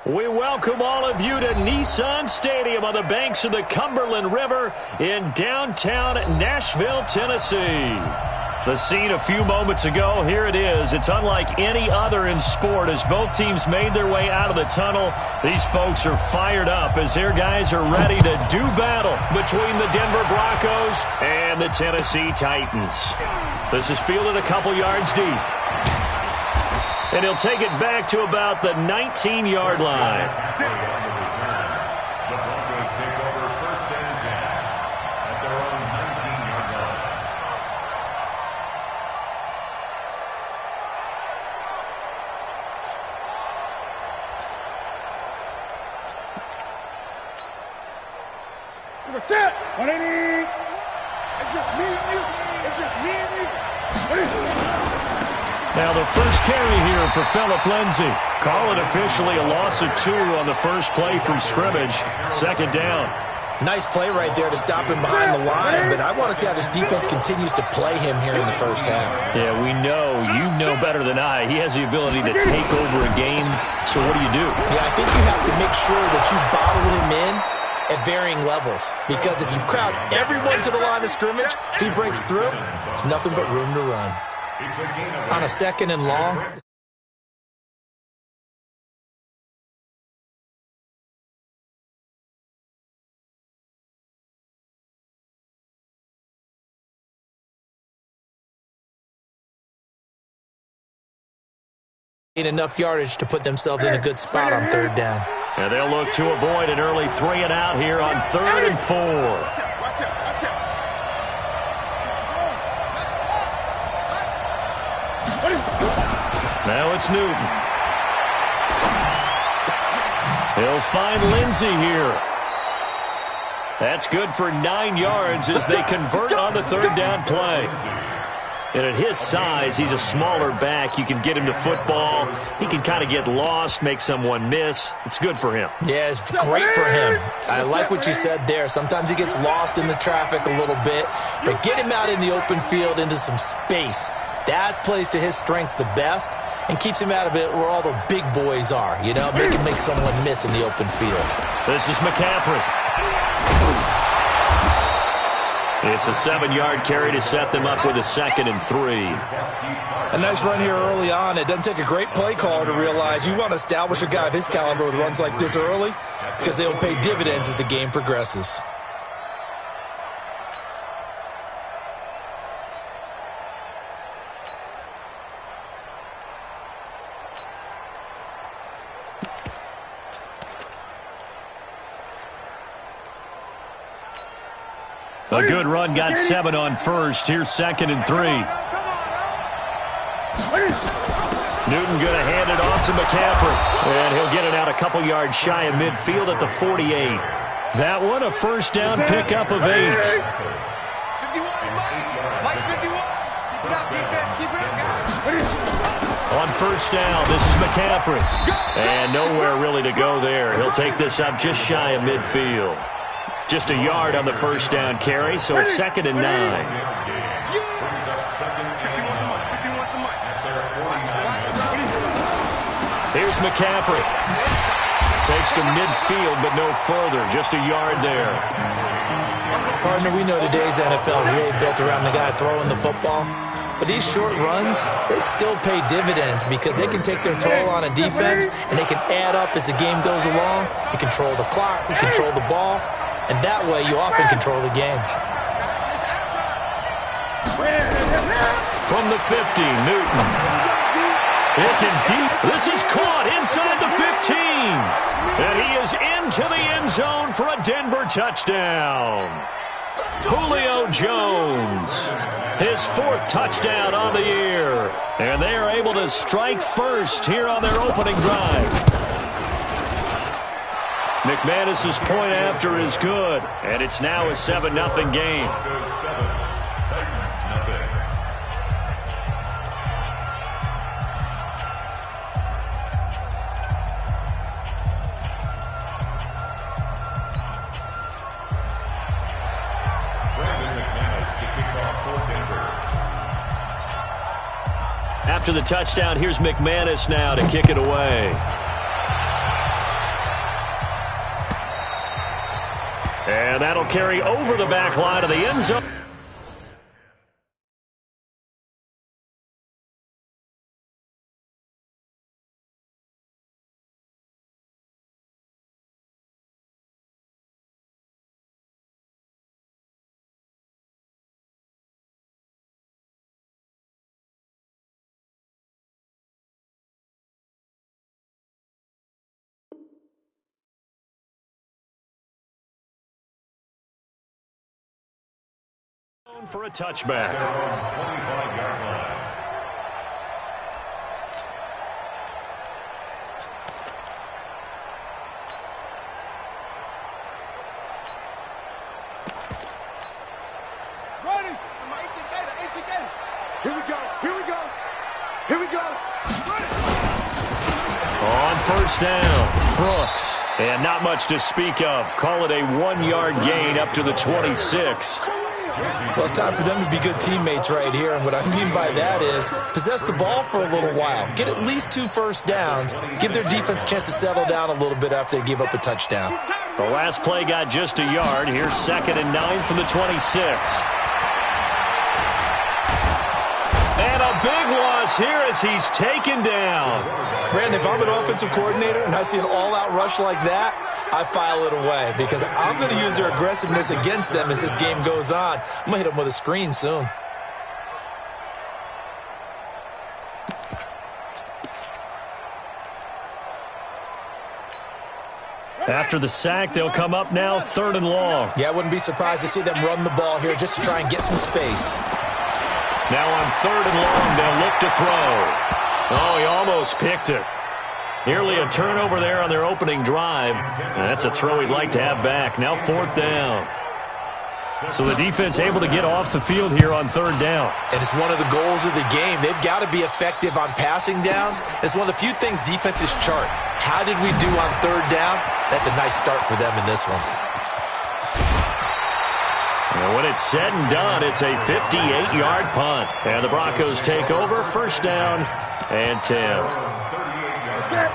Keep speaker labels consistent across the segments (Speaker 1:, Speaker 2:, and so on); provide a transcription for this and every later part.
Speaker 1: We welcome all of you to Nissan Stadium on the banks of the Cumberland River in downtown Nashville, Tennessee. The scene a few moments ago, here it is. It's unlike any other in sport as both teams made their way out of the tunnel. These folks are fired up as their guys are ready to do battle between the Denver Broncos and the Tennessee Titans. This is fielded a couple yards deep. And he'll take it back to about the 19-yard line.
Speaker 2: The Broncos take over first and 10 at their own 19-yard line.
Speaker 3: Set. 180. It's just me and you. It's just me and you.
Speaker 1: Now the first carry here for Phillip Lindsay. Call it officially a loss of 2 on the first play from scrimmage. Second down.
Speaker 4: Nice play right there to stop him behind the line, but I want to see how this defense continues to play him here in the first half.
Speaker 1: Yeah, we know. You know better than I. He has the ability to take over a game. So what do you do?
Speaker 4: Yeah, I think you have to make sure that you bottle him in at varying levels, because if you crowd everyone to the line of scrimmage, if he breaks through, there's nothing but room to run. On a second and long, need enough yardage to put themselves in a good spot on third down.
Speaker 1: And they'll look to avoid an early 3 and out here on 3rd and 4. Now it's Newton. He'll find Lindsay here. That's good for 9 yards as they convert on the third down play. And at his size, he's a smaller back. You can get him to football. He can kind of get lost, make someone miss. It's good for him.
Speaker 4: Yeah, it's great for him. I like what you said there. Sometimes he gets lost in the traffic a little bit, but get him out in the open field into some space. That plays to his strengths the best and keeps him out of it where all the big boys are, you know, make someone miss in the open field.
Speaker 1: This is McCaffrey. It's a 7-yard carry to set them up with a 2nd and 3.
Speaker 4: A nice run here early on. It doesn't take a great play caller to realize you want to establish a guy of his caliber with runs like this early because they'll pay dividends as the game progresses.
Speaker 1: A good run, got 7 on first. Here's 2nd and 3. Newton going to hand it off to McCaffrey. And he'll get it out a couple yards shy of midfield at the 48. That one a first down pickup of 8.
Speaker 3: 51. Mike 51. Keep it up, defense. Keep it up, guys.
Speaker 1: On first down, this is McCaffrey. And nowhere really to go there. He'll take this up just shy of midfield. Just a yard on the first down carry, so it's 2nd and 9. Here's McCaffrey. Takes to midfield, but no further. Just a yard there.
Speaker 4: Partner, we know today's NFL is really built around the guy throwing the football. But these short runs, they still pay dividends because they can take their toll on a defense, and they can add up as the game goes along. You control the clock, you control the ball. And that way, you often control the game.
Speaker 1: From the 50, Newton. Looking deep. This is caught inside the 15. And he is into the end zone for a Denver touchdown. Julio Jones. His 4th touchdown on the year. And they are able to strike first here on their opening drive. McManus's point after is good, and it's now a 7-0 game. After the touchdown, here's McManus now to kick it away. And that'll carry over the back line of the end zone. For a touchback.
Speaker 2: 25-yard line.
Speaker 3: Ready? Here we go. Here we go. Here we go. Ready.
Speaker 1: On first down, Brooks. And not much to speak of. Call it a 1-yard gain up to the 26.
Speaker 4: Well, it's time for them to be good teammates right here, and what I mean by that is possess the ball for a little while. Get at least 2 first downs. Give their defense a chance to settle down a little bit after they give up a touchdown.
Speaker 1: The last play got just a yard. Here's 2nd and 9 from the 26. And a big loss here as he's taken down.
Speaker 4: Brandon, if I'm an offensive coordinator and I see an all-out rush like that, I file it away because I'm going to use their aggressiveness against them as this game goes on. I'm going to hit them with a screen soon.
Speaker 1: After the sack, they'll come up now 3rd and long.
Speaker 4: Yeah, I wouldn't be surprised to see them run the ball here just to try and get some space.
Speaker 1: Now on 3rd and long, they'll look to throw. Oh, he almost picked it. Nearly a turnover there on their opening drive. And that's a throw he'd like to have back. Now 4th down. So the defense able to get off the field here on 3rd down.
Speaker 4: And it's one of the goals of the game. They've got to be effective on passing downs. It's one of the few things defenses chart. How did we do on 3rd down? That's a nice start for them in this one.
Speaker 1: And when it's said and done, it's a 58-yard punt. And the Broncos take over, 1st down and 10.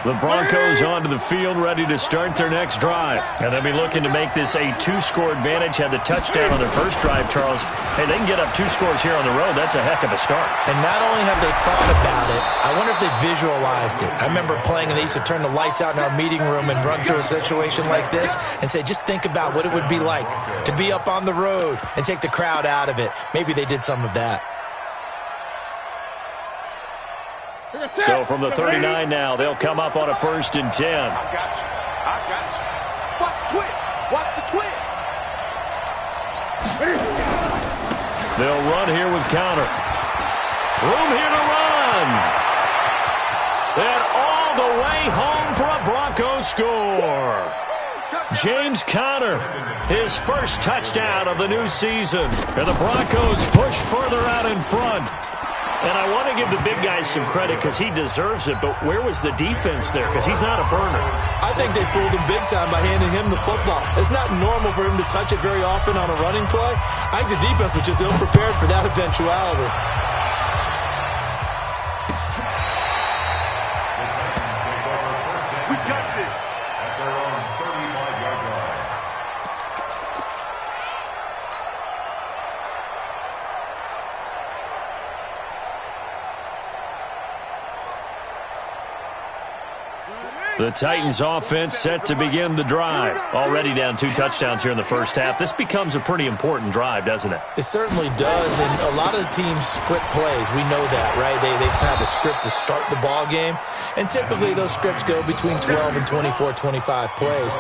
Speaker 1: The Broncos onto the field, ready to start their next drive. And they'll be looking to make this a 2-score advantage. Had the touchdown on their first drive, Charles. Hey, they can get up 2 scores here on the road. That's a heck of a start.
Speaker 4: And not only have they thought about it, I wonder if they visualized it. I remember playing, and they used to turn the lights out in our meeting room and run through a situation like this and say, just think about what it would be like to be up on the road and take the crowd out of it. Maybe they did some of that.
Speaker 1: So from the 39 now, they'll come up on a 1st and 10.
Speaker 3: I got you. I got you. Watch the twist. Watch the twist.
Speaker 1: They'll run here with counter. Room here to run. And all the way home for a Broncos score. James Conner, his first touchdown of the new season. And the Broncos push further out in front. And I want to give the big guy some credit because he deserves it, but where was the defense there? Because he's not a burner.
Speaker 4: I think they fooled him big time by handing him the football. It's not normal for him to touch it very often on a running play. I think the defense was just ill-prepared for that eventuality.
Speaker 3: We got this.
Speaker 2: At their own 35-yard line.
Speaker 1: The Titans offense set to begin the drive. Already down 2 touchdowns here in the first half. This becomes a pretty important drive, doesn't it?
Speaker 4: It certainly does, and a lot of the teams script plays. We know that, right? They have a script to start the ball game, and typically those scripts go between 12 and 24, 25 plays.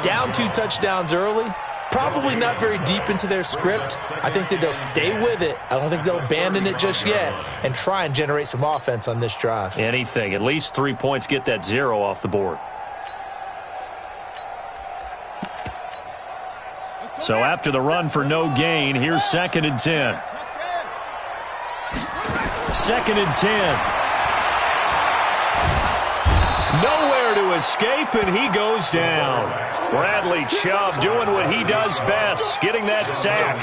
Speaker 4: Down 2 touchdowns early, probably not very deep into their script. I think that they'll stay with it. I don't think they'll abandon it just yet and try and generate some offense on this drive.
Speaker 1: Anything. At least 3 points, get that 0 off the board. So after the run for no gain, here's 2nd and 10. 2nd and 10. Nowhere to escape, and he goes down. Bradley Chubb doing what he does best, getting that sack.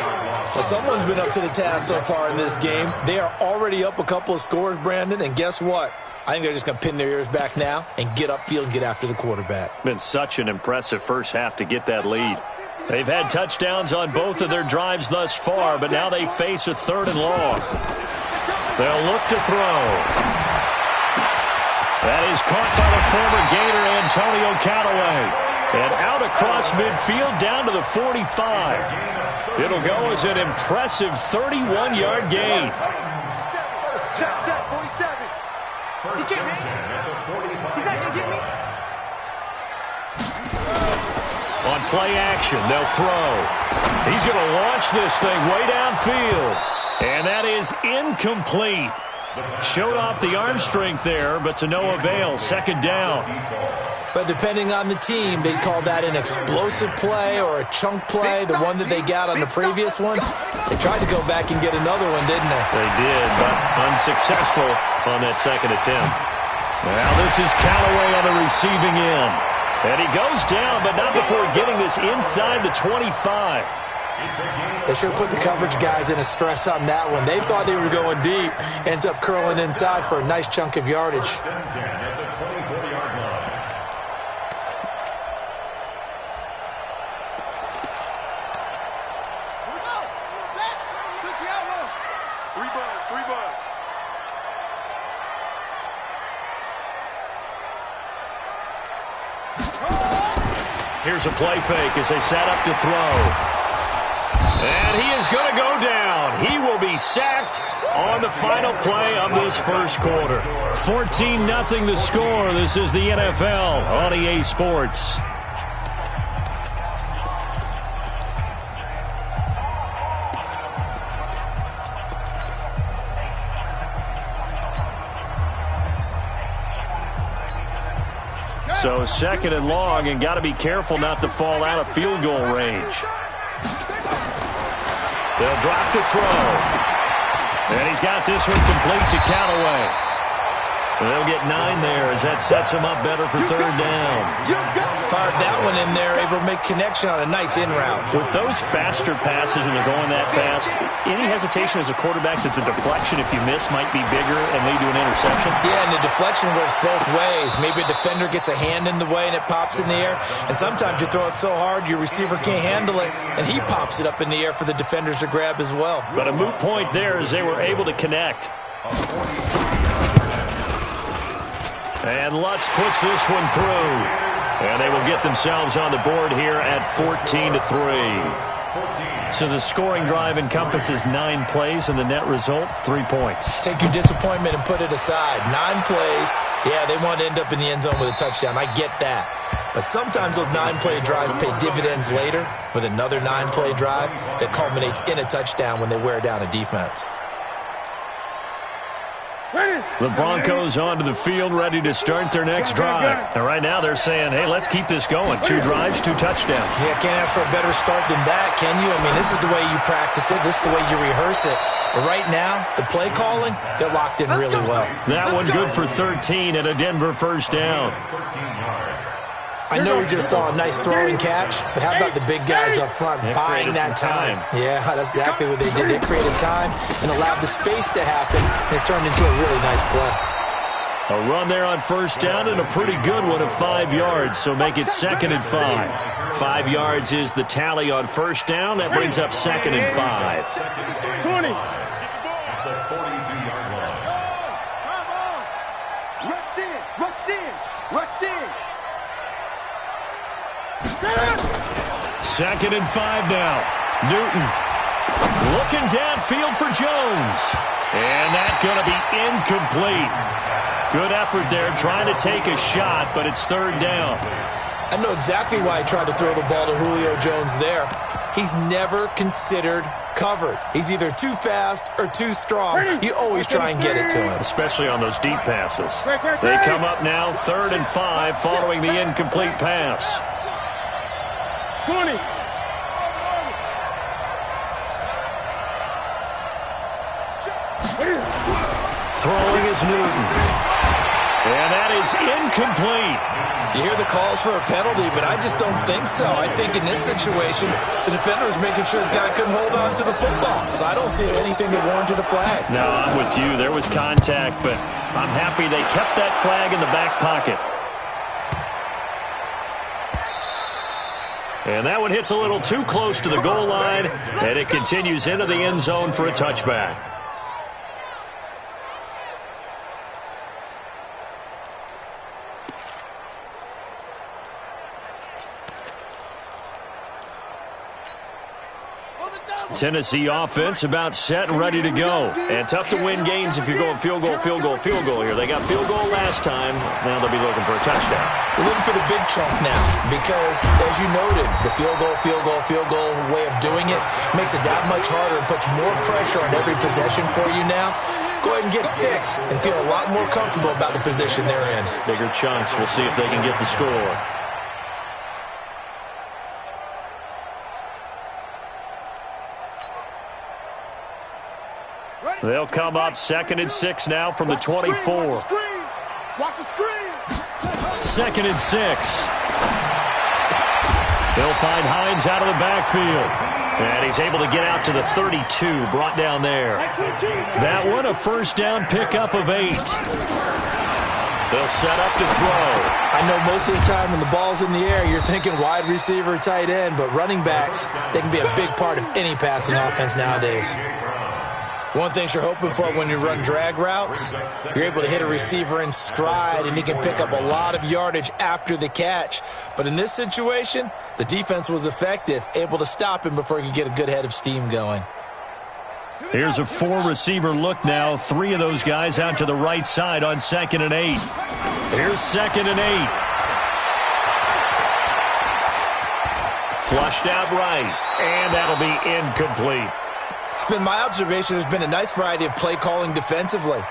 Speaker 4: Well, someone's been up to the task so far in this game. They are already up a couple of scores, Brandon, and guess what? I think they're just going to pin their ears back now and get upfield and get after the quarterback.
Speaker 1: Been such an impressive first half to get that lead. They've had touchdowns on both of their drives thus far, but now they face a 3rd and long. They'll look to throw. That is caught by the former Gator, Antonio Callaway. And out across midfield down to the 45. It'll go as an impressive 31-yard gain.
Speaker 3: Check, 47. He can't hit. He's not going to get me.
Speaker 1: On play action, they'll throw. He's going to launch this thing way downfield. And that is incomplete. Showed off the arm strength there, but to no avail. 2nd down.
Speaker 4: But depending on the team, they call that an explosive play or a chunk play, the one that they got on the previous one. They tried to go back and get another one, didn't they?
Speaker 1: They did, but unsuccessful on that 2nd attempt. Now this is Callaway on the receiving end. And he goes down, but not before getting this inside the 25.
Speaker 4: They should have put the coverage guys in a stress on that one. They thought they were going deep. Ends up curling inside for a nice chunk of yardage.
Speaker 1: Here's a play fake as they set up to throw. And he is going to go down. He will be sacked on the final play of this first quarter. 14-0 the score. This is the NFL on EA Sports. So 2nd and long, and got to be careful not to fall out of field goal range. They'll drop to throw. And he's got this one complete to Callaway. They'll get 9 there as that sets him up better for 3rd down.
Speaker 4: Fired that one in there, able to make connection on a nice in route.
Speaker 1: With those faster passes when they're going that fast, any hesitation as a quarterback that the deflection, if you miss, might be bigger and lead to an interception?
Speaker 4: Yeah, and the deflection works both ways. Maybe a defender gets a hand in the way and it pops in the air. And sometimes you throw it so hard your receiver can't handle it, and he pops it up in the air for the defenders to grab as well.
Speaker 1: But a moot point there as they were able to connect. And Lutz puts this one through. And they will get themselves on the board here at 14-3. So the scoring drive encompasses 9 plays, and the net result, 3 points.
Speaker 4: Take your disappointment and put it aside. 9 plays. Yeah, they want to end up in the end zone with a touchdown. I get that. But sometimes those 9-play drives pay dividends later with another 9-play drive that culminates in a touchdown when they wear down a defense.
Speaker 1: The Broncos onto the field, ready to start their next drive. And right now they're saying, hey, let's keep this going. 2 drives, 2 touchdowns.
Speaker 4: Yeah, can't ask for a better start than that, can you? I mean, this is the way you practice it. This is the way you rehearse it. But right now, the play calling, they're locked in really well.
Speaker 1: That one good for 13 and a Denver first down.
Speaker 4: I know we just saw a nice throwing catch, but how about the big guys up front buying that time? Yeah, that's exactly what they did. They created time and allowed the space to happen, and it turned into a really nice play.
Speaker 1: A run there on first down and a pretty good one of 5 yards, so make it 2nd and 5. 5 yards is the tally on first down. That brings up 2nd and 5.
Speaker 3: 20. Rush in.
Speaker 1: 2nd and 5 now. Newton looking downfield for Jones. And that's going to be incomplete. Good effort there trying to take a shot, but it's 3rd down.
Speaker 4: I know exactly why I tried to throw the ball to Julio Jones there. He's never considered covered. He's either too fast or too strong. You always try and get it to him.
Speaker 1: Especially on those deep passes. They come up now 3rd and 5 following the incomplete pass.
Speaker 3: 20.
Speaker 1: Throwing is Newton. And that is incomplete.
Speaker 4: You hear the calls for a penalty, but I just don't think so. I think in this situation, the defender was making sure his guy couldn't hold on to the football. So I don't see anything that warranted a flag.
Speaker 1: No, I'm with you. There was contact, but I'm happy they kept that flag in the back pocket. And that one hits a little too close to the goal line, and it continues into the end zone for a touchback. Tennessee offense about set and ready to go. And tough to win games if you're going field goal, field goal, field goal here. They got field goal last time. Now they'll be looking for a touchdown.
Speaker 4: They're looking for the big chunk now because, as you noted, the field goal way of doing it makes it that much harder and puts more pressure on every possession for you now. Go ahead and get 6 and feel a lot more comfortable about the position they're in.
Speaker 1: Bigger chunks. We'll see if they can get the score. They'll come up 2nd and 6 now from the 24.
Speaker 3: Watch the screen.
Speaker 1: 2nd and 6. They'll find Hines out of the backfield. And he's able to get out to the 32, brought down there. That one, a first down pickup of 8. They'll set up to throw.
Speaker 4: I know most of the time when the ball's in the air, you're thinking wide receiver, tight end, but running backs, they can be a big part of any passing offense nowadays. One thing you're hoping for when you run drag routes, you're able to hit a receiver in stride and he can pick up a lot of yardage after the catch. But in this situation, the defense was effective, able to stop him before he could get a good head of steam going.
Speaker 1: Here's a 4-receiver look now. 3 of those guys out to the right side on 2nd and 8. Here's 2nd and 8. Flushed out right, and that'll be incomplete.
Speaker 4: It's been my observation there's been a nice variety of play calling defensively.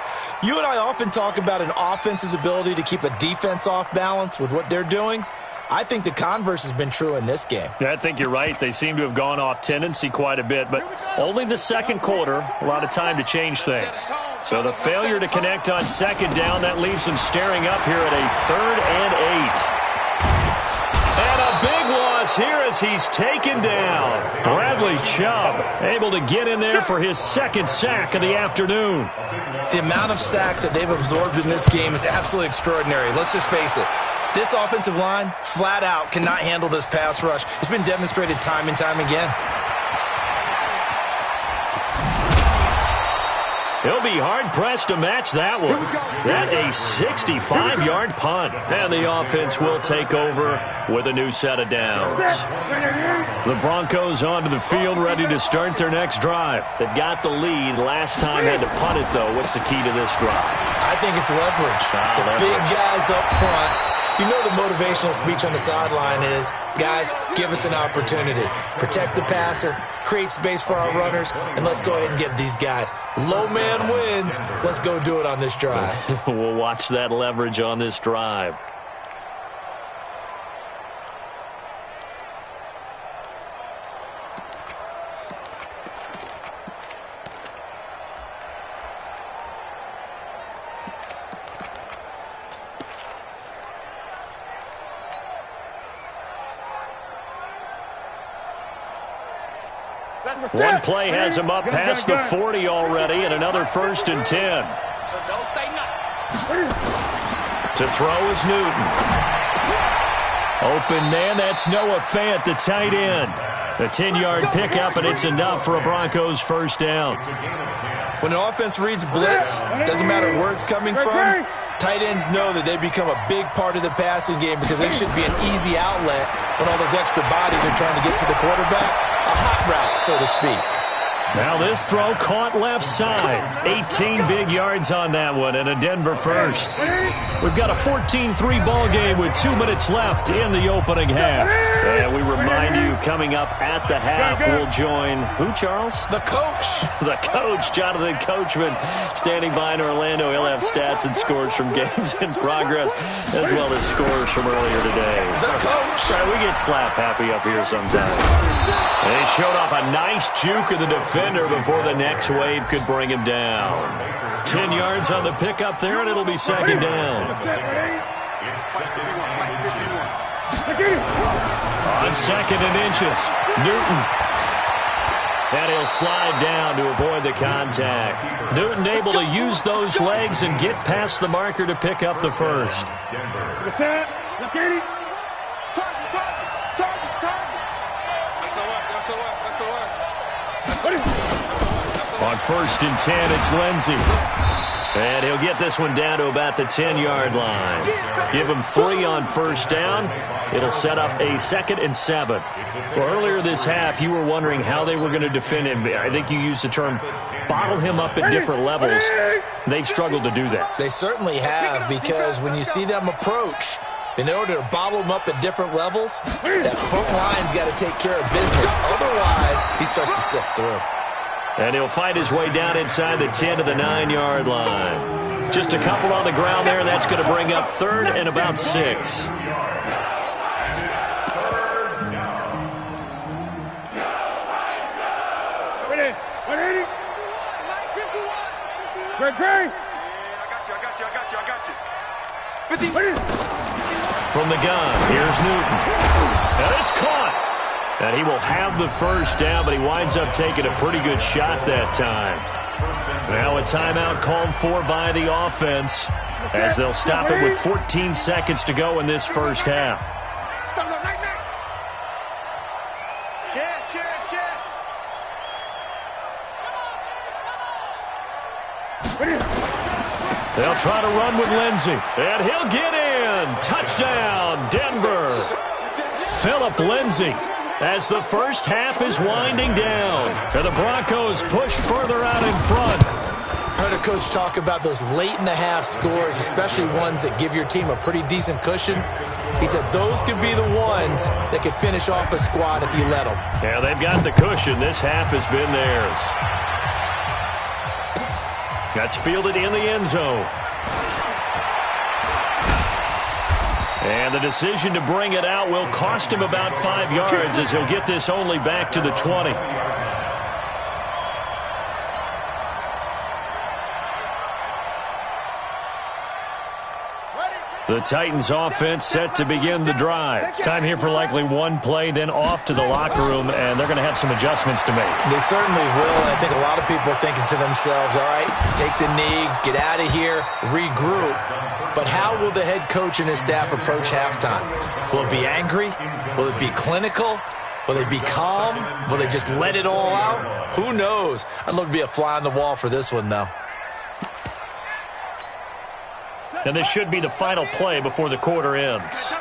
Speaker 4: You and I often talk about an offense's ability to keep a defense off balance with what they're doing. I think the converse has been true in this game.
Speaker 1: I think you're right. They seem to have gone off tendency quite a bit, but only the second quarter, a lot of time to change things. So the failure to connect on 2nd down, that leaves them staring up here at a 3rd and 8. And a big loss here as he's taken down. Bradley Chubb able to get in there for his 2nd sack of the afternoon.
Speaker 4: The amount of sacks that they've absorbed in this game is absolutely extraordinary. Let's just face it. This offensive line, flat out, cannot handle this pass rush. It's been demonstrated time and time again.
Speaker 1: He'll be hard-pressed to match that one. That a 65-yard punt. And the offense will take over with a new set of downs. The Broncos onto the field, ready to start their next drive. They've got the lead. Last time had to punt it, though. What's the key to this drive?
Speaker 4: I think it's leverage. The big guys up front. You know the motivational speech on the sideline is, guys, give us an opportunity. Protect the passer, create space for our runners, and let's go ahead and get these guys. Low man wins. Let's go do it on this drive.
Speaker 1: We'll watch that leverage on this drive. One play has him up past the 40 already, and another 1st and 10.
Speaker 3: So don't say nothing.
Speaker 1: To throw is Newton. Open man, that's Noah Fant, the tight end. A 10-yard pickup, and it's enough for a Broncos 1st down.
Speaker 4: When an offense reads blitz, doesn't matter where it's coming from, tight ends know that they become a big part of the passing game because they should be an easy outlet when all those extra bodies are trying to get to the quarterback. A hot route, so to speak.
Speaker 1: Now this throw caught left side. 18 big yards on that one, and a Denver 1st. We've got a 14-3 ball game with 2 minutes left in the opening half. And we remind you, coming up at the half, we'll join who, Charles?
Speaker 4: The coach.
Speaker 1: The coach, Jonathan Coachman, standing by in Orlando. He'll have stats and scores from games in progress, as well as scores from earlier today.
Speaker 4: The coach.
Speaker 1: Right, we get slap happy up here sometimes. And he showed off a nice juke of the defender before the next wave could bring him down. 10 yards on the pickup there, and it'll be 2nd down. On 2nd and inches, Newton. And he'll slide down to avoid the contact. Newton able to use those legs and get past the marker to pick up the 1st. On 1st and 10, it's Lindsey. And he'll get this one down to about the 10-yard line. Give him 3 on 1st down. It'll set up a 2nd and 7. Well, earlier this half, you were wondering how they were going to defend him. I think you used the term bottle him up at different levels. They've struggled to do that.
Speaker 4: They certainly have, because when you see them approach, in order to bottle him up at different levels, that front line's got to take care of business. Otherwise, he starts to slip through.
Speaker 1: And he'll fight his way down inside the 10 to the 9-yard line. Just a couple on the ground there, and that's going to bring up 3rd and about 6.
Speaker 3: Great.
Speaker 1: From the gun, here's Newton. And it's caught. And he will have the 1st down, but he winds up taking a pretty good shot that time. Now a timeout called for by the offense as they'll stop it with 14 seconds to go in this 1st half. They'll try to run with Lindsey, and he'll get in. Touchdown, Denver. Phillip Lindsey, as the 1st half is winding down. And the Broncos push further out in front.
Speaker 4: I heard a coach talk about those late-in-the-half scores, especially ones that give your team a pretty decent cushion. He said those could be the ones that could finish off a squad if you let them.
Speaker 1: Yeah, they've got the cushion. This half has been theirs. That's fielded in the end zone. And the decision to bring it out will cost him about 5 yards as he'll get this only back to the 20. The Titans offense set to begin the drive. Time here for likely one play, then off to the locker room, and they're going to have some adjustments to make.
Speaker 4: They certainly will, and I think a lot of people are thinking to themselves, all right, take the knee, get out of here, regroup. But how will the head coach and his staff approach halftime? Will it be angry? Will it be clinical? Will they be calm? Will they just let it all out? Who knows? I'd love to be a fly on the wall for this one, though.
Speaker 1: And this should be the final play before the quarter ends.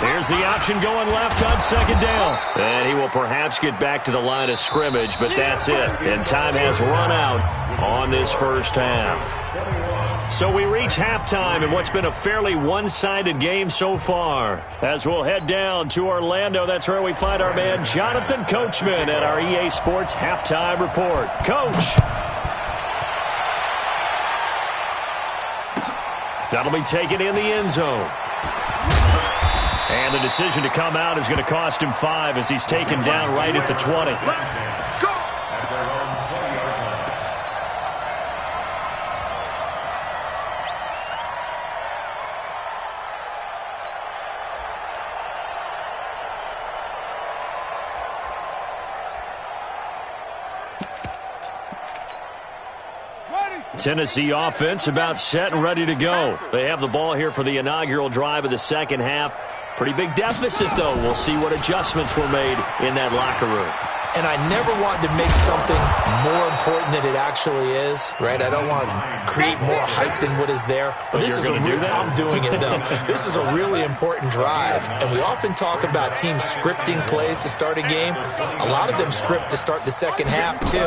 Speaker 1: There's the option going left on 2nd down. And he will perhaps get back to the line of scrimmage, but that's it. And time has run out on this 1st half. So we reach halftime in what's been a fairly one-sided game so far. As we'll head down to Orlando, that's where we find our man Jonathan Coachman at our EA Sports Halftime Report. Coach. That'll be taken in the end zone. And the decision to come out is going to cost him 5 as he's taken down right at the 20. Tennessee offense about set and ready to go. They have the ball here for the inaugural drive of the 2nd half. Pretty big deficit, though. We'll see what adjustments were made in that locker room.
Speaker 4: And I never wanted to make something more important than it actually is, right? I don't want to create more hype than what is there. But this is I'm doing it, though. This is a really important drive. And we often talk about teams scripting plays to start a game. A lot of them script to start the 2nd half, too.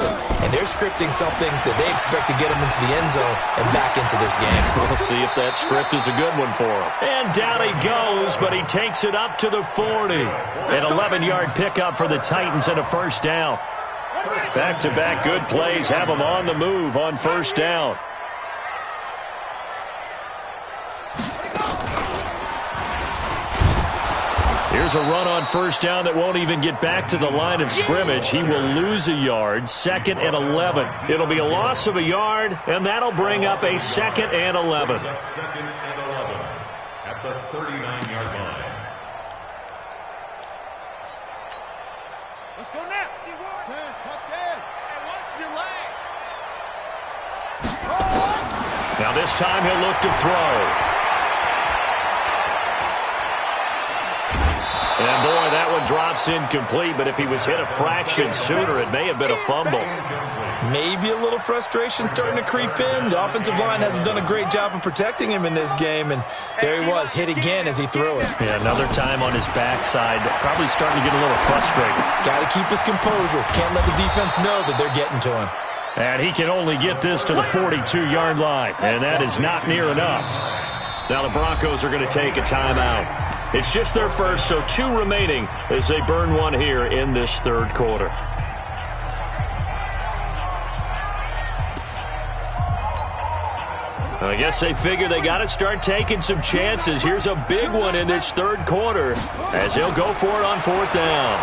Speaker 4: And they're scripting something that they expect to get them into the end zone and back into this game.
Speaker 1: We'll see if that script is a good one for him. And down he goes, but he takes it up to the 40. An 11-yard pickup for the Titans and a 1st down. Back-to-back good plays have them on the move on 1st down. Here's a run on 1st down that won't even get back to the line of scrimmage. He will lose a yard, 2nd and 11. It'll be a loss of a yard, and that'll bring up a 2nd and 11.
Speaker 2: 2nd and 11 at the 39-yard line.
Speaker 3: Let's go now. 10, touchdown. And watch your leg.
Speaker 1: Now this time he'll look to throw. And boy, that one drops incomplete, but if he was hit a fraction sooner, it may have been a fumble.
Speaker 4: Maybe a little frustration starting to creep in. The offensive line hasn't done a great job of protecting him in this game, and there he was, hit again as he threw it.
Speaker 1: Yeah, another time on his backside, probably starting to get a little frustrated.
Speaker 4: Got to keep his composure. Can't let the defense know that they're getting to him.
Speaker 1: And he can only get this to the 42-yard line, and that is not near enough. Now the Broncos are going to take a timeout. It's just their first, so 2 remaining as they burn one here in this third quarter. I guess they figure they got to start taking some chances. Here's a big one in this third quarter as he'll go for it on 4th down.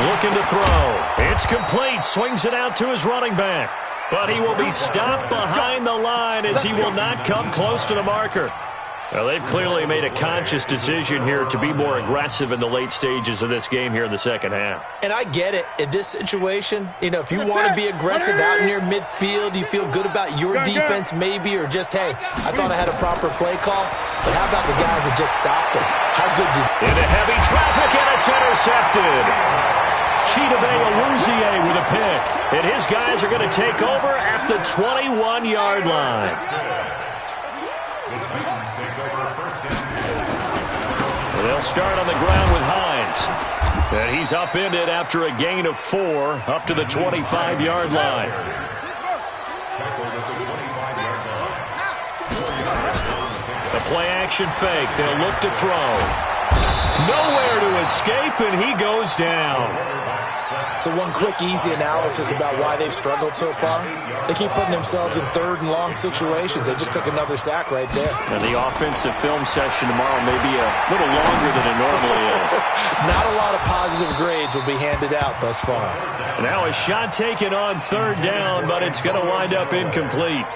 Speaker 1: Looking to throw. It's complete. Swings it out to his running back. But he will be stopped behind the line as he will not come close to the marker. Well, they've clearly made a conscious decision here to be more aggressive in the late stages of this game here in the second half.
Speaker 4: And I get it. In this situation, if you want to be aggressive out near midfield, you feel good about your defense maybe, or just, hey, I thought I had a proper play call. But how about the guys that just stopped them? How good did...
Speaker 1: Into heavy traffic, and it's intercepted. Chidobe Awuzie with a pick. And his guys are going to take over at the 21-yard line. They'll start on the ground with Hines. And he's upended after a gain of 4 up to the 25-yard line. The play-action fake. They'll look to throw. Nowhere to escape, and he goes down.
Speaker 4: So one quick, easy analysis about why they've struggled so far. They keep putting themselves in 3rd and long situations. They just took another sack right there.
Speaker 1: And the offensive film session tomorrow may be a little longer than it normally is.
Speaker 4: Not a lot of positive grades will be handed out thus far.
Speaker 1: Now a shot taken on 3rd down, but it's going to wind up incomplete.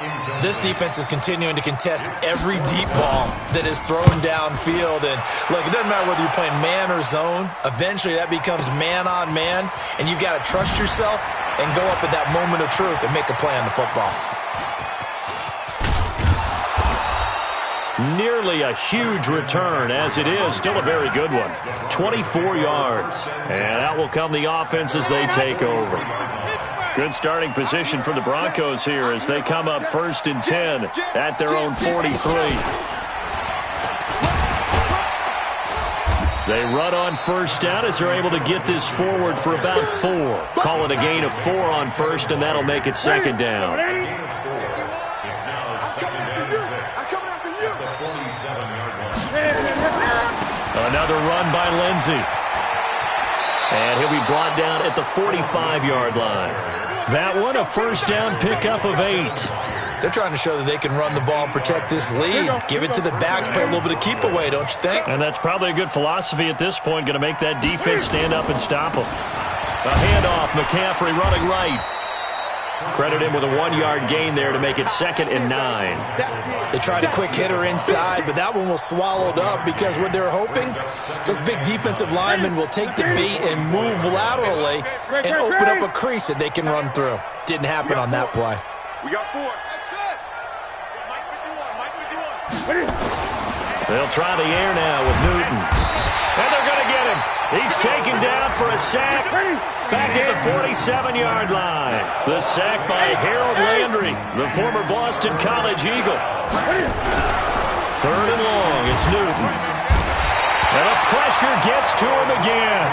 Speaker 4: This defense is continuing to contest every deep ball that is thrown downfield. And look, it doesn't matter whether you're playing man or zone. Eventually that becomes man on man, and you've got to trust yourself and go up at that moment of truth and make a play on the football.
Speaker 1: Nearly a huge return, as it is still a very good one. 24 yards. And out will come the offense as they take over. Good starting position for the Broncos here as they come up 1st and 10 at their own 43. They run on 1st down as they're able to get this forward for about 4. Call it a gain of 4 on 1st, and that'll make it 2nd down.
Speaker 2: It's now 2nd and 6 at the 47-yard line.
Speaker 1: Another run by Lindsey. And he'll be brought down at the 45-yard line. That one, a 1st down pickup of 8.
Speaker 4: They're trying to show that they can run the ball and protect this lead. Give it to the backs, play a little bit of keep away, don't you think?
Speaker 1: And that's probably a good philosophy at this point, going to make that defense stand up and stop them. A handoff, McCaffrey running right. Credit him with a 1-yard gain there to make it 2nd and 9.
Speaker 4: They tried a quick hitter inside, but that one was swallowed up because what they're hoping, those big defensive linemen will take the bait and move laterally and open up a crease that they can run through. Didn't happen on that play.
Speaker 3: We got 4.
Speaker 1: They'll try the air now with Newton. And they're going to get him. He's taken down for a sack back at the 47-yard line. The sack by Harold Landry, the former Boston College Eagle. 3rd and long, it's Newton. And the pressure gets to him again.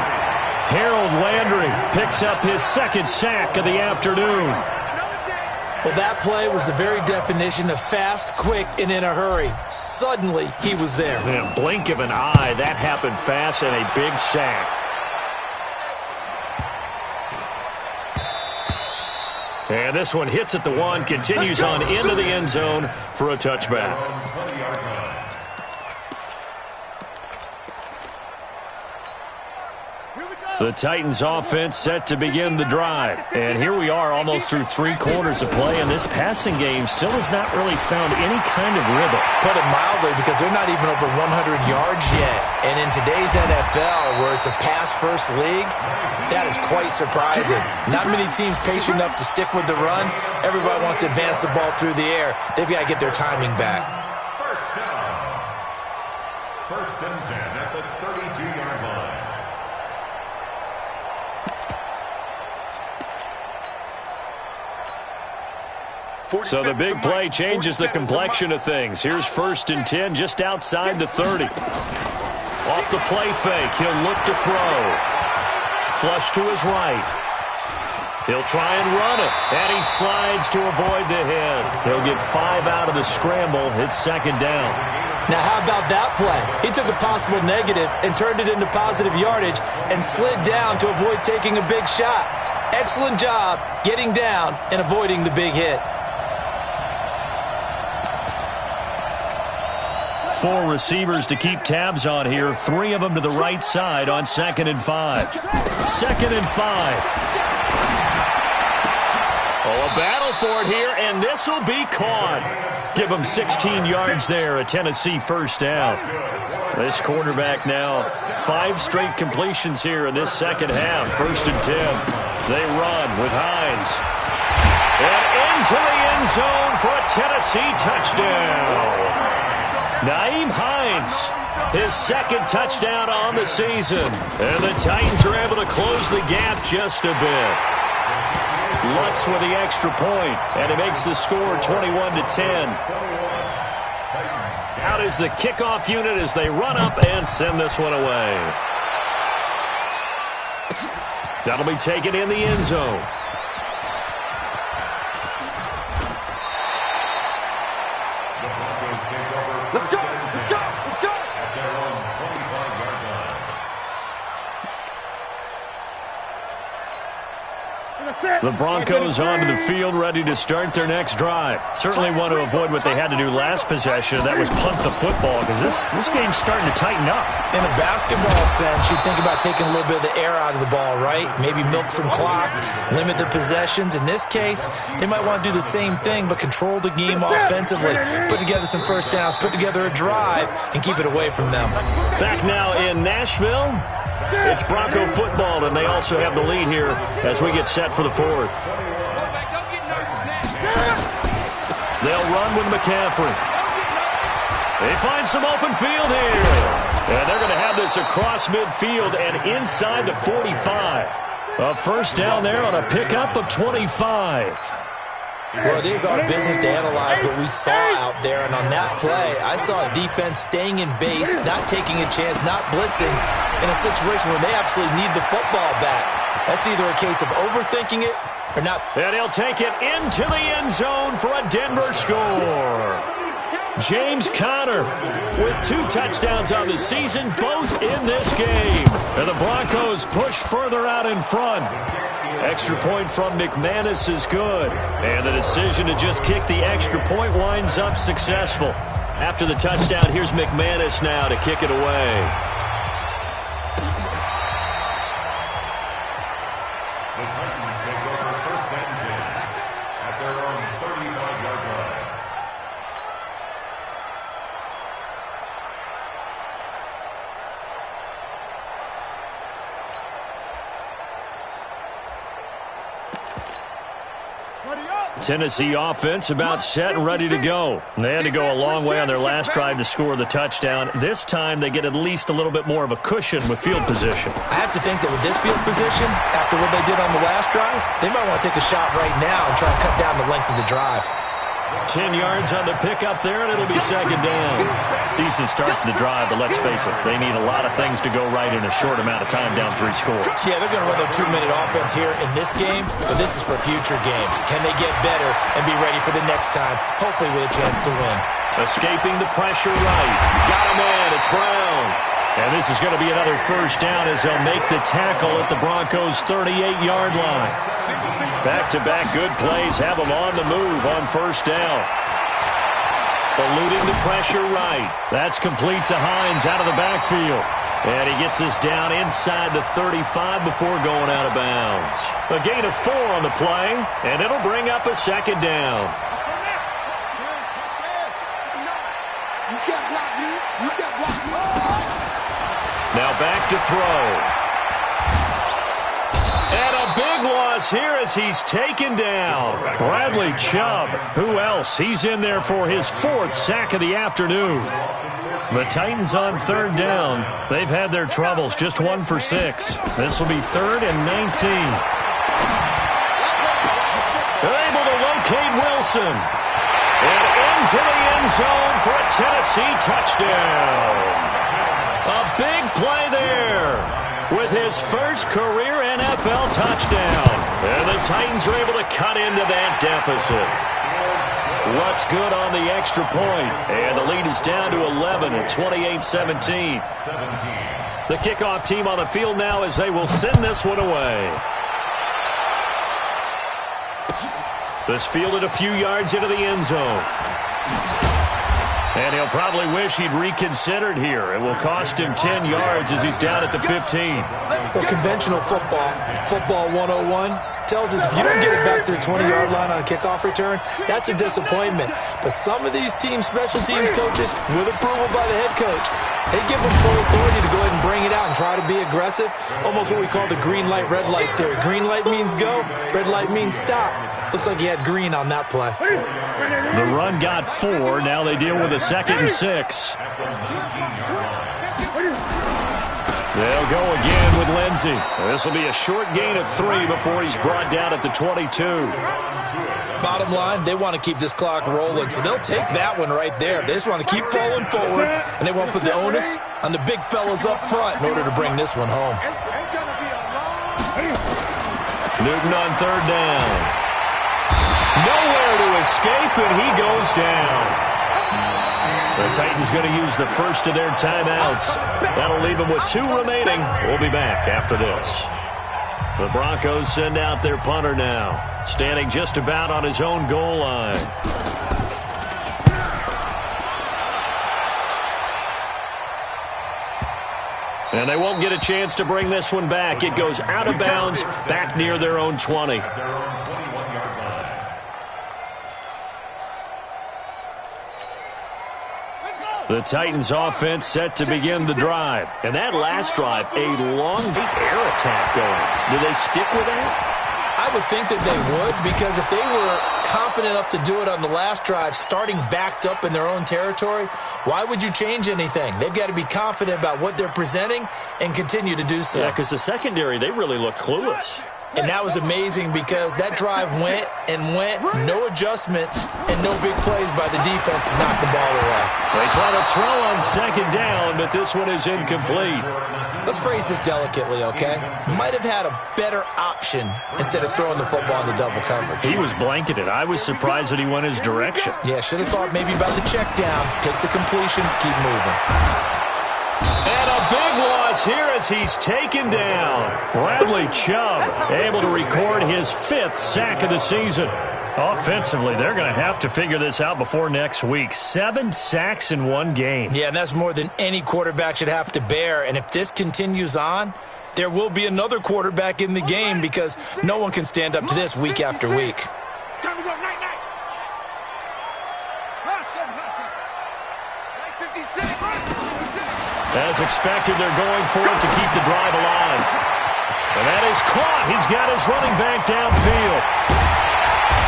Speaker 1: Harold Landry picks up his 2nd sack of the afternoon.
Speaker 4: Well, that play was the very definition of fast, quick, and in a hurry. Suddenly, he was there.
Speaker 1: In a blink of an eye, that happened fast and a big sack. And this one hits at the 1, continues on into the end zone for a touchback. The Titans offense set to begin the drive. And here we are almost through 3 quarters of play, and this passing game still has not really found any kind of rhythm.
Speaker 4: Put it mildly, because they're not even over 100 yards yet. And in today's NFL, where it's a pass-first league, that is quite surprising. Not many teams patient enough to stick with the run. Everybody wants to advance the ball through the air. They've got to get their timing back.
Speaker 2: 1st and 10 at the 32-yard line.
Speaker 1: So the big play changes the complexion of things. Here's 1st and 10 just outside the 30. Off the play fake, he'll look to throw. Flush to his right. He'll try and run it, and he slides to avoid the hit. He'll get 5 out of the scramble. It's 2nd down.
Speaker 4: Now, how about that play? He took a possible negative and turned it into positive yardage and slid down to avoid taking a big shot. Excellent job getting down and avoiding the big hit.
Speaker 1: 4 receivers to keep tabs on here. 3 of them to the right side on 2nd and 5. 2nd and 5. Oh, a battle for it here, and this will be caught. Give him 16 yards there, a Tennessee 1st down. This quarterback now, 5 straight completions here in this 2nd half. 1st and 10. They run with Hines. And into the end zone for a Tennessee touchdown. Naeem Hines, his 2nd touchdown on the season. And the Titans are able to close the gap just a bit. Lutz with the extra point, and it makes the score 21-10. Out is the kickoff unit as they run up and send this one away. That'll be taken in the end zone.
Speaker 3: Let's go! Let's go! Let's go!
Speaker 2: At their own 25-yard line.
Speaker 1: The Broncos onto the field, ready to start their next drive. Certainly want to avoid what they had to do last possession. That was punt the football, because this game's starting to tighten up.
Speaker 4: In a basketball sense, you think about taking a little bit of the air out of the ball, right? Maybe milk some clock, limit the possessions. In this case, they might want to do the same thing, but control the game offensively. Put together some 1st downs, put together a drive, and keep it away from them.
Speaker 1: Back now in Nashville. It's Bronco football, and they also have the lead here as we get set for the 4th. They'll run with McCaffrey. They find some open field here. And they're going to have this across midfield and inside the 45. A 1st down there on a pickup of 25.
Speaker 4: Well, it is our business to analyze what we saw out there, and on that play, I saw a defense staying in base, not taking a chance, not blitzing, in a situation where they absolutely need the football back. That's either a case of overthinking it or not.
Speaker 1: And he'll take it into the end zone for a Denver score. James Conner with 2 touchdowns on the season, both in this game. And the Broncos push further out in front. Extra point from McManus is good. And the decision to just kick the extra point winds up successful. After the touchdown, here's McManus now to kick it away.
Speaker 2: The Titans take over 1st and 10 at their own 35-yard line.
Speaker 1: Tennessee offense about set and ready to go. They had to go a long way on their last drive to score the touchdown. This time they get at least a little bit more of a cushion with field position.
Speaker 4: I have to think that with this field position, after what they did on the last drive, they might want to take a shot right now and try and cut down the length of the drive.
Speaker 1: 10 yards on the pickup there, and it'll be 2nd down. Decent start to the drive, but let's face it, they need a lot of things to go right in a short amount of time down 3 scores.
Speaker 4: Yeah, they're going to run their 2-minute offense here in this game, but this is for future games. Can they get better and be ready for the next time, hopefully with a chance to win?
Speaker 1: Escaping the pressure right. Got him in. It's Brown. And this is going to be another 1st down as they'll make the tackle at the Broncos' 38-yard line. Back-to-back good plays have them on the move on 1st down. Eluding the pressure right. That's complete to Hines out of the backfield. And he gets us down inside the 35 before going out of bounds. A gain of 4 on the play, and it'll bring up a 2nd down.
Speaker 3: You can't block me. You can't block me.
Speaker 1: Now back to throw. And a big loss here as he's taken down. Bradley Chubb. Who else? He's in there for his 4th sack of the afternoon. The Titans on 3rd down. They've had their troubles. Just 1 for 6. This will be 3rd and 19. They're able to locate Wilson. And into the end zone for a Tennessee touchdown. A big play there with his first career NFL touchdown. And the Titans are able to cut into that deficit. What's good on the extra point? And the lead is down to 11 at 28-17. The kickoff team on the field now as they will send this one away. This fielded a few yards into the end zone. And he'll probably wish he'd reconsidered here. It will cost him 10 yards as he's down at the 15.
Speaker 4: Well, conventional football 101, tells us if you don't get it back to the 20-yard line on a kickoff return, that's a disappointment. But some of these special teams coaches, with approval by the head coach, they give them full authority to go ahead and bring it out and try to be aggressive. Almost what we call the green light, red light theory. Green light means go, red light means stop. Looks like he had green on that play.
Speaker 1: The run got 4. Now they deal with a 2nd and 6. They'll go again with Lindsey. This will be a short gain of 3 before he's brought down at the 22.
Speaker 4: Bottom line, they want to keep this clock rolling, so they'll take that one right there. They just want to keep falling forward, and they won't put the onus on the big fellas up front in order to bring this one home.
Speaker 1: Newton on 3rd down. Nowhere to escape, and he goes down. The Titans going to use the first of their timeouts. That'll leave them with 2 remaining. We'll be back after this. The Broncos send out their punter now, standing just about on his own goal line. And they won't get a chance to bring this one back. It goes out of bounds, back near their own 20. The Titans offense set to begin the drive. And that last drive, a long air attack going. Do they stick with that?
Speaker 4: I would think that they would, because if they were confident enough to do it on the last drive, starting backed up in their own territory, why would you change anything? They've got to be confident about what they're presenting and continue to do so.
Speaker 1: Yeah, because the secondary, they really look clueless.
Speaker 4: And that was amazing because that drive went and went, no adjustments, and no big plays by the defense to knock the ball away.
Speaker 1: They try to throw on 2nd down, but this one is incomplete.
Speaker 4: Let's phrase this delicately, okay? Might have had a better option instead of throwing the football into double coverage.
Speaker 1: He was blanketed. I was surprised that he went his direction.
Speaker 4: Yeah, should have thought maybe about the check down, take the completion, keep moving.
Speaker 1: And a big loss here as he's taken down. Bradley Chubb able to record his 5th sack of the season. Offensively, they're going to have to figure this out before next week. 7 sacks in one game.
Speaker 4: Yeah, and that's more than any quarterback should have to bear. And if this continues on, there will be another quarterback in the game because no one can stand up to this week after week.
Speaker 3: Time to go, night.
Speaker 1: As expected, they're going for it to keep the drive alive. And that is caught. He's got his running back downfield.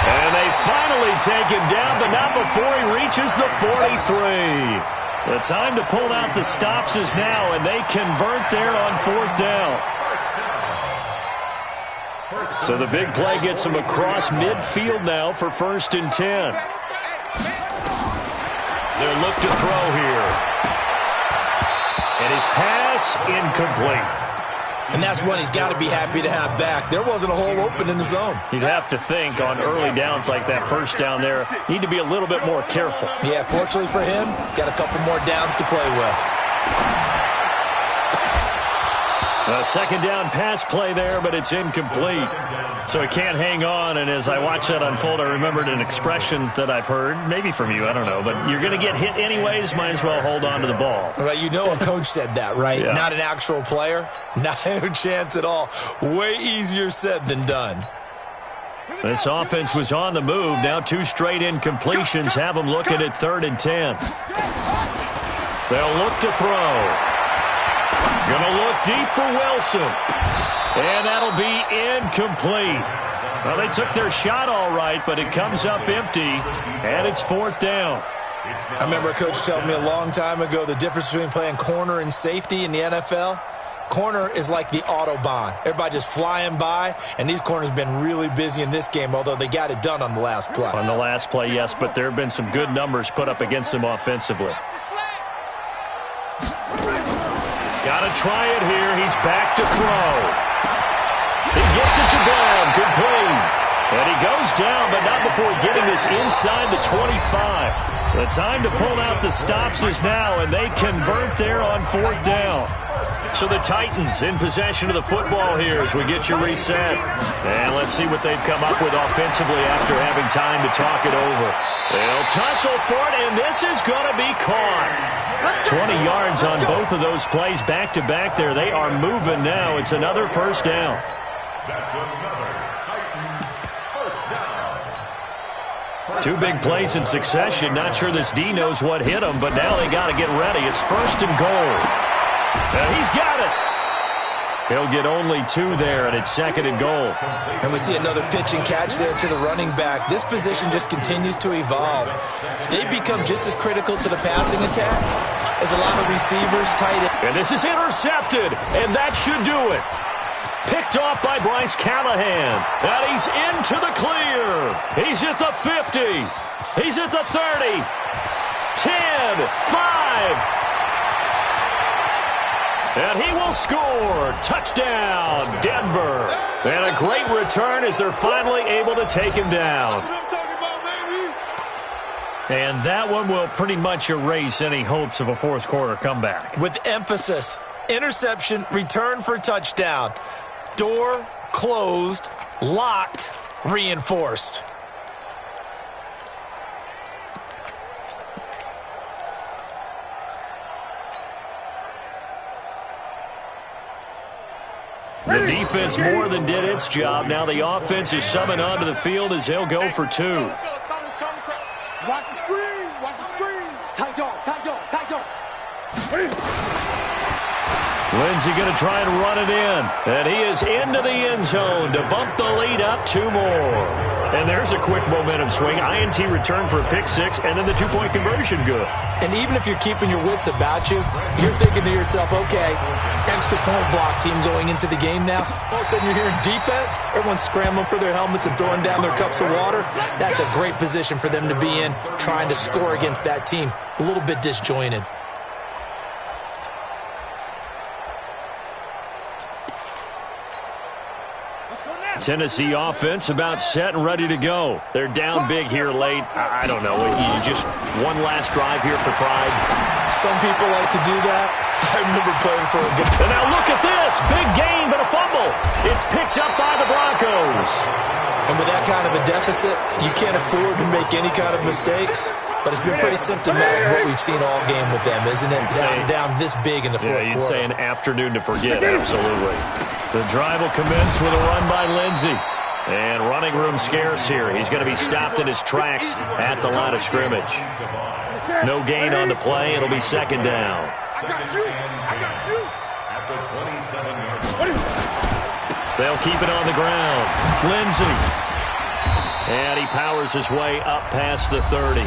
Speaker 1: And they finally take him down, but not before he reaches the 43. The time to pull out the stops is now, and they convert there on 4th down. So the big play gets him across midfield now for 1st and 10. They'll look to throw here. And his pass incomplete.
Speaker 4: And that's one he's got to be happy to have back. There wasn't a hole open in the zone.
Speaker 1: You'd have to think on early downs like that 1st down there, need to be a little bit more careful.
Speaker 4: Yeah, fortunately for him, got a couple more downs to play with.
Speaker 1: A 2nd down pass play there, but it's incomplete. So he can't hang on, and as I watched that unfold, I remembered an expression that I've heard, maybe from you, I don't know, but you're going to get hit anyways, might as well hold on to the ball.
Speaker 4: Right, you know a coach said that, right?
Speaker 1: Yeah.
Speaker 4: Not an actual player. No chance at all. Way easier said than done.
Speaker 1: This offense was on the move. Now 2 straight incompletions have them looking at 3rd and 10. They'll look to throw. Gonna look deep for Wilson. And that'll be incomplete. Well, they took their shot all right, but it comes up empty, and it's 4th down.
Speaker 4: I remember a coach telling me a long time ago the difference between playing corner and safety in the NFL. Corner is like the Autobahn. Everybody just flying by, and these corners have been really busy in this game, although they got it done on the last play.
Speaker 1: On the last play, yes, but there have been some good numbers put up against them offensively. Got to try it here. He's back to throw. He gets it to Brown. Complete. And he goes down, but not before getting this inside the 25. The time to pull out the stops is now, and they convert there on 4th down. So the Titans in possession of the football here as we get you reset. And let's see what they've come up with offensively after having time to talk it over. They'll tussle for it, and this is going to be caught. 20 yards on both of those plays back-to-back there. They are moving now. It's another first down.
Speaker 2: That's another Titans first down.
Speaker 1: 2 big plays in succession. Not sure this D knows what hit him, but now they got to get ready. It's 1st and goal. And he's got it. He'll get only 2 there, and it's 2nd and goal.
Speaker 4: And we see another pitch and catch there to the running back. This position just continues to evolve. They become just as critical to the passing attack as a lot of receivers, tight end.
Speaker 1: And this is intercepted, and that should do it. Picked off by Bryce Callahan. And he's into the clear. He's at the 50. He's at the 30. 10, 5. And he will score. Touchdown, Denver. And a great return as they're finally able to take him down. And that one will pretty much erase any hopes of a 4th quarter comeback.
Speaker 4: With emphasis, interception, return for touchdown. Door closed, locked, reinforced.
Speaker 1: The defense more than did its job. Now the offense is summoned onto the field as they'll go for 2.
Speaker 3: Watch the screen. Watch the screen. Tight dog. Tight dog. Tight dog.
Speaker 1: Lindsey going to try and run it in. And he is into the end zone to bump the lead up 2 more. And there's a quick momentum swing. INT return for a pick 6, and then the 2-point conversion good.
Speaker 4: And even if you're keeping your wits about you, you're thinking to yourself, okay, extra point block team going into the game now. All of a sudden you're hearing defense, everyone's scrambling for their helmets and throwing down their cups of water. That's a great position for them to be in, trying to score against that team. A little bit disjointed.
Speaker 1: Tennessee offense about set and ready to go. They're down big here late. I don't know. You just one last drive here for pride.
Speaker 4: Some people like to do that. I remember playing for a good...
Speaker 1: And now look at this. Big game, but a fumble. It's picked up by the Broncos.
Speaker 4: And with that kind of a deficit, you can't afford to make any kind of mistakes. But it's been pretty symptomatic of what we've seen all game with them, isn't it? Down this big in the 4th quarter.
Speaker 1: You'd say an afternoon to forget, absolutely. The drive will commence with a run by Lindsey. And running room scarce here. He's going to be stopped in his tracks at the line of scrimmage. No gain on the play. It'll be 2nd down.
Speaker 3: I got you. I got you.
Speaker 2: At the 27-yard line.
Speaker 1: They'll keep it on the ground. Lindsey. And he powers his way up past the 30.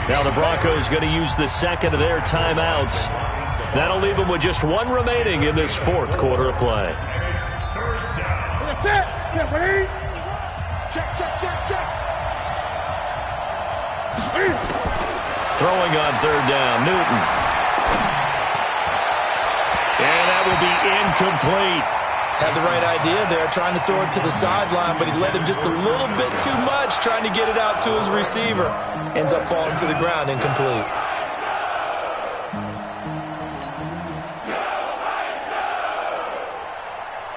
Speaker 1: Now the Broncos going to use the 2nd of their timeouts. That'll leave them with just 1 remaining in this 4th quarter of play.
Speaker 3: That's it. Get ready. Check, check, check, check.
Speaker 1: Throwing on 3rd down, Newton. And that will be incomplete.
Speaker 4: Had the right idea there, trying to throw it to the sideline, but he led him just a little bit too much, trying to get it out to his receiver. Ends up falling to the ground, incomplete.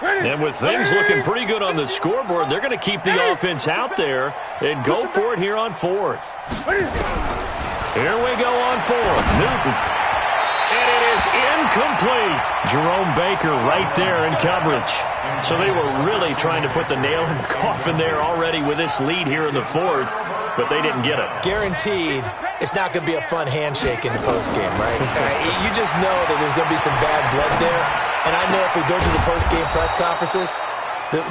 Speaker 1: And with things looking pretty good on the scoreboard, they're going to keep the offense out there and go for it here on 4th. Here we go on 4th. Newton. And it is incomplete. Jerome Baker right there in coverage. So they were really trying to put the nail in the coffin there already with this lead here in the 4th, but they didn't get it.
Speaker 4: Guaranteed it's not going to be a fun handshake in the postgame, right? You just know that there's going to be some bad blood there. And I know if we go to the postgame press conferences,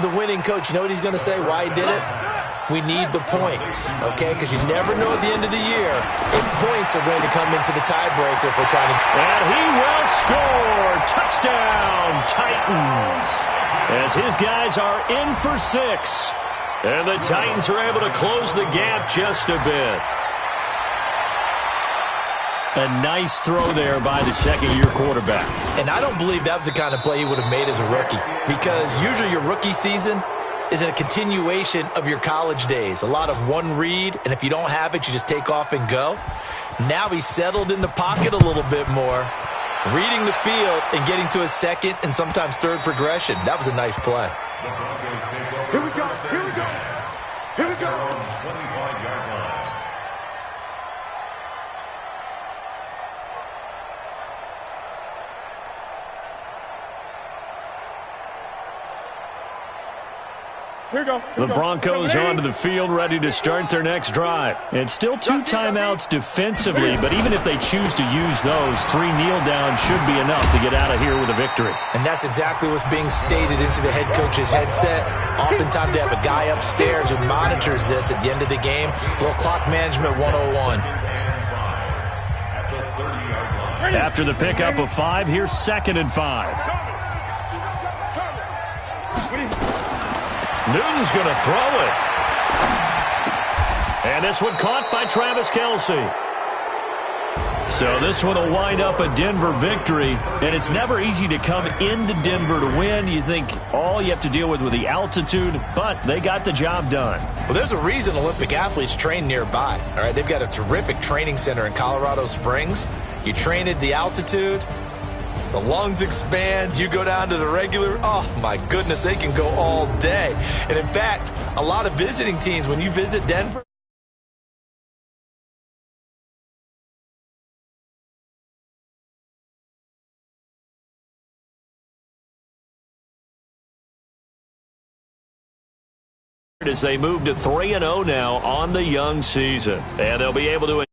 Speaker 4: the winning coach, you know what he's going to say, why he did it? We need the points, okay? Because you never know at the end of the year if points are going to come into the tiebreaker if we're trying to...
Speaker 1: And he will score. Touchdown, Titans. As his guys are in for 6. And the Titans are able to close the gap just a bit. A nice throw there by the second-year quarterback.
Speaker 4: And I don't believe that was the kind of play he would have made as a rookie, because usually your rookie season is a continuation of your college days. A lot of one read, and if you don't have it, you just take off and go. Now he's settled in the pocket a little bit more, reading the field and getting to a second and sometimes third progression. That was a nice play.
Speaker 3: Here we go. Here we go. Here we go.
Speaker 2: 25-yard line.
Speaker 3: Here we go.
Speaker 1: The Broncos onto the field, ready to start their next drive. It's still 2 timeouts defensively, but even if they choose to use those, 3 kneel downs should be enough to get out of here with a victory.
Speaker 4: And that's exactly what's being stated into the head coach's headset. Oftentimes they have a guy upstairs who monitors this at the end of the game. Little clock management 101.
Speaker 1: After the pickup of 5, here's 2nd and 5. Newton's going to throw it. And this one caught by Travis Kelce. So this one will wind up a Denver victory. And it's never easy to come into Denver to win. You think all you have to deal with the altitude, but they got the job done.
Speaker 4: Well, there's a reason Olympic athletes train nearby. All right, they've got a terrific training center in Colorado Springs. You train at the altitude, the lungs expand, you go down to the regular, oh my goodness, they can go all day. And in fact, a lot of visiting teams, when you visit Denver,
Speaker 1: as they move to 3-0 now on the young season. And they'll be able to